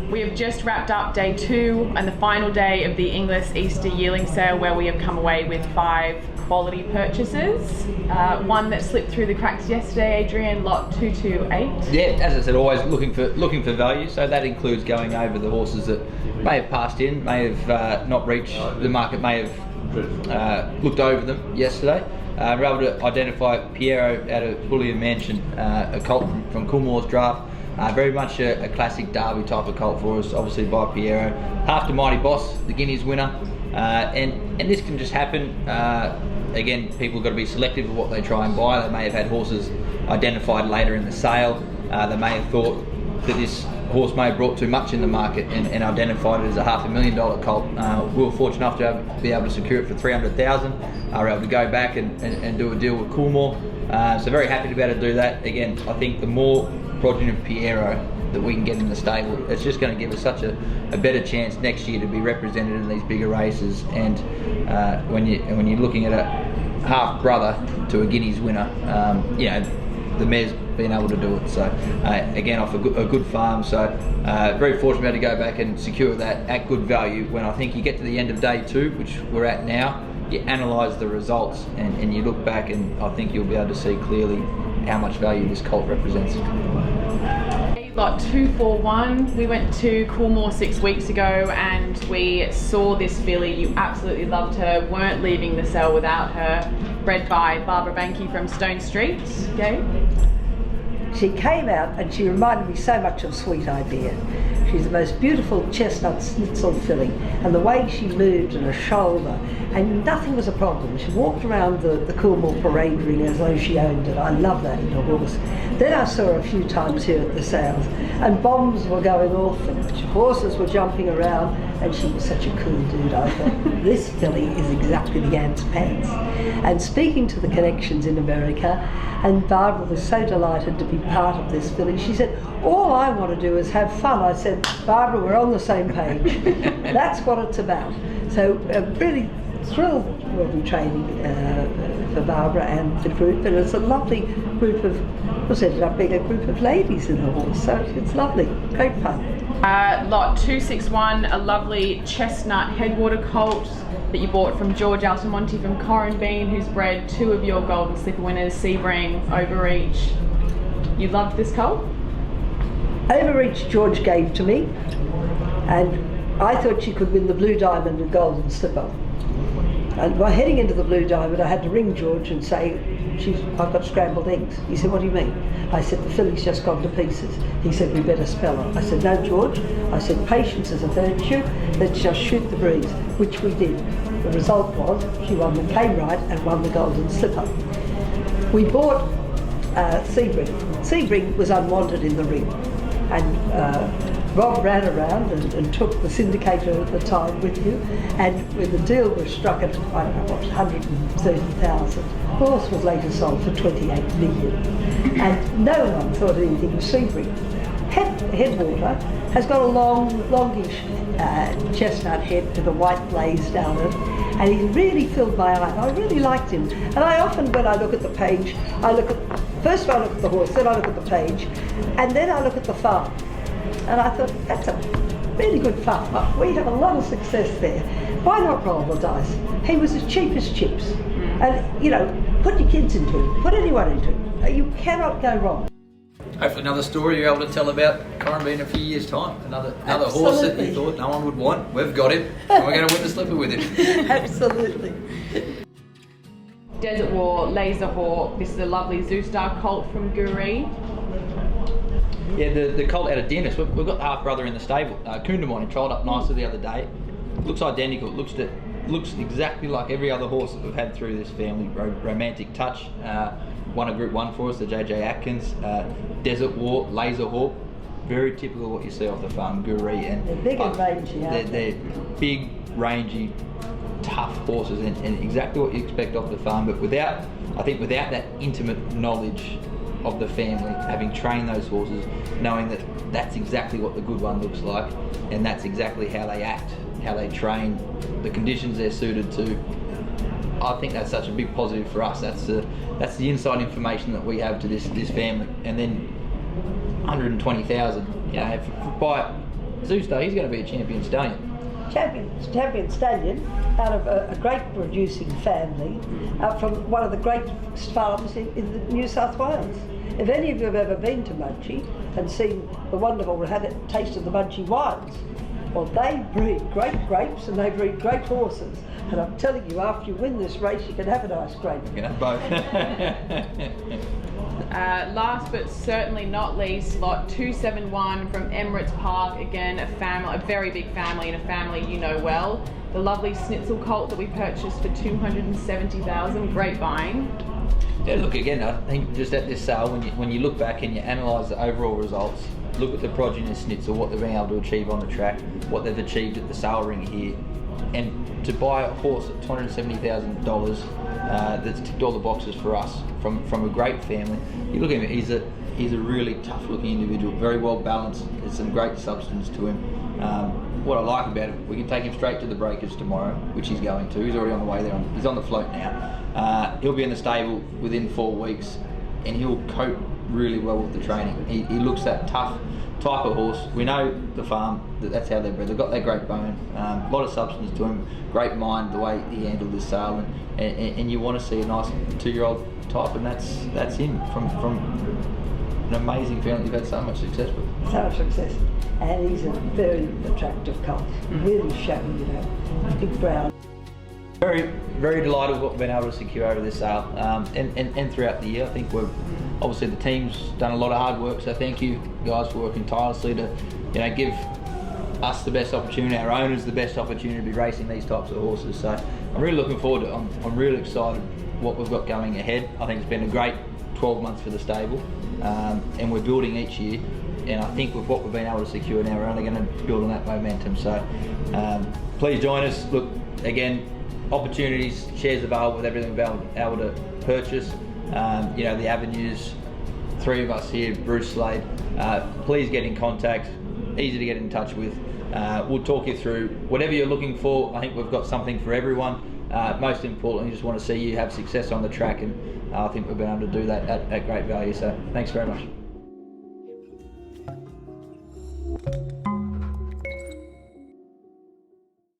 We have just wrapped up day 2 and the final day of the Inglis Easter yearling sale, where we have come away with 5 quality purchases. One that slipped through the cracks yesterday, Adrian, lot 228. Yeah, as I said, always looking for value. So that includes going over the horses that may have passed in, may have not reached the market, may have looked over them yesterday. We're able to identify Piero out of Bullion Mansion, a colt from Coolmore's draft. Very much a classic Derby type of colt for us, obviously by Piero. Half to Mighty Boss, the Guineas winner, and this can just happen. Again, people have got to be selective of what they try and buy. They may have had horses identified later in the sale. They may have thought that this horse may have brought too much in the market and identified it as a $500,000 colt. We were fortunate enough to be able to secure it for $300,000. We were able to go back and do a deal with Coolmore. So very happy to be able to do that. Again, I think the more progeny of Piero that we can get in the stable, it's just going to give us such a better chance next year to be represented in these bigger races. And when you're looking at a half brother to a Guineas winner, you know, the mare's been able to do it. So again, off a good farm. So very fortunate to go back and secure that at good value. When I think you get to the end of day 2, which we're at now, you analyse the results and you look back, and I think you'll be able to see clearly how much value this colt represents. Lot 241, we went to Coolmore 6 weeks ago and we saw this filly. You absolutely loved her, weren't leaving the cell without her. Bred by Barbara Banky from Stone Street. Gabe? She came out and she reminded me so much of Sweet Idea. She's the most beautiful chestnut schnitzel filly, and the way she moved and her shoulder, and nothing was a problem. She walked around the Coolmore parade ring as though she owned it. I love that in a horse. Then I saw her a few times here at the sales, and bombs were going off and horses were jumping around, and she was such a cool dude. I thought, this filly is exactly the Ant's pants. And speaking to the connections in America, and Barbara was so delighted to be part of this filly. She said, all I want to do is have fun. I said, Barbara, we're on the same page. That's what it's about. So really thrilled we'll be training for Barbara and the group, and it's a lovely group of, was ended up being a group of ladies in the horse, so it's lovely, great fun. Lot 261, a lovely chestnut headwater colt that you bought from George Altamonte from Corrin Bean, who's bred 2 of your Golden Slipper winners, Sebring, Overreach. You loved this colt? Overreach George gave to me, and I thought she could win the Blue Diamond and Golden Slipper. And by heading into the Blue Diamond, I had to ring George and say, I've got scrambled eggs. He said, what do you mean? I said, the filly's just gone to pieces. He said, we better spell her. I said, no, George. I said, patience is a virtue. Let's just shoot the breeze, which we did. The result was she won the Came Right and won the Golden Slipper. We bought Sebring. Sebring was unwanted in the ring, and Rob ran around and took the syndicator at the time with you, and when the deal was struck at, I don't know what, 130,000, the horse was later sold for 28 million, and no one thought anything of Sebring. Headwater has got a longish chestnut head with a white blaze down it, and he really filled my eye. I really liked him, and I often, when I look at the page, first I look at the horse, then I look at the page, and then I look at the farm. And I thought, that's a really good farm. We have a lot of success there. Why not roll the dice? He was as cheap as chips. And, you know, put your kids into him, put anyone into him. You cannot go wrong. Hopefully another story you're able to tell about Corrin Bean in a few years' time. Another horse that you thought no one would want. We've got him, and we're going to win the slipper with him. Absolutely. Desert War, Laser Hawk. This is a lovely Zoostar colt from Guri. Yeah, the colt out of Dennis. We've got the half brother in the stable. Kundamon, he trialled up nicely the other day. Looks identical. It looks exactly like every other horse that we've had through this family. Romantic Touch won a Group 1 for us, the JJ Atkins. Desert War, Laser Hawk. Very typical of what you see off the farm, Guri. And they're big and rangy, they're big, rangy, tough horses, and exactly what you expect off the farm. But without that intimate knowledge of the family, having trained those horses, knowing that that's exactly what the good one looks like, and that's exactly how they act, how they train, the conditions they're suited to. I think that's such a big positive for us. That's the inside information that we have to this family. And then 120,000, you know, by Zeus though, he's going to be a champion stallion. Champion stallion out of a great producing family from one of the great farms in New South Wales. If any of you have ever been to Munchie and seen the wonderful, had a taste of the Munchie wines, well, they breed great grapes and they breed great horses. And I'm telling you, after you win this race, you can have a nice grape. You can have both. Last but certainly not least, lot 271 from Emirates Park. Again, a very big family and a family you know well. The lovely Schnitzel colt that we purchased for 270,000. Great buying. Yeah, look, again, I think just at this sale, when you look back and you analyse the overall results, look at the progeny of Schnitzel, what they've been able to achieve on the track, what they've achieved at the sale ring here, and to buy a horse at $270,000 that's ticked all the boxes for us from a great family. You look at him, he's a really tough looking individual, very well balanced, there's some great substance to him. What I like about him, we can take him straight to the breakers tomorrow, which he's going to. He's already on the way there. He's on the float now. He'll be in the stable within 4 weeks, and he'll cope really well with the training. He looks that tough type of horse. We know the farm, that's how they're bred. They've got that great bone, a lot of substance to him, great mind, the way he handled this sale, and you want to see a nice 2-year-old type, and that's him from an amazing family. You've had so much success with. So much success. And he's a very attractive colt. Really showy, you know, big brown. Very, very delighted with what we've been able to secure over this sale, and throughout the year. I think we've obviously the team's done a lot of hard work, so thank you guys for working tirelessly to, you know, give us the best opportunity, our owners the best opportunity to be racing these types of horses. So I'm really looking forward to it. I'm really excited what we've got going ahead. I think it's been a great 12 months for the stable, and we're building each year. And I think with what we've been able to secure now, we're only going to build on that momentum. So please join us. Look, again, opportunities, shares available with everything able to purchase. You know, the avenues, 3 of us here, Bruce Slade. Please get in contact, easy to get in touch with. We'll talk you through whatever you're looking for. I think we've got something for everyone. Most importantly, just want to see you have success on the track, and I think we've been able to do that at great value. So thanks very much.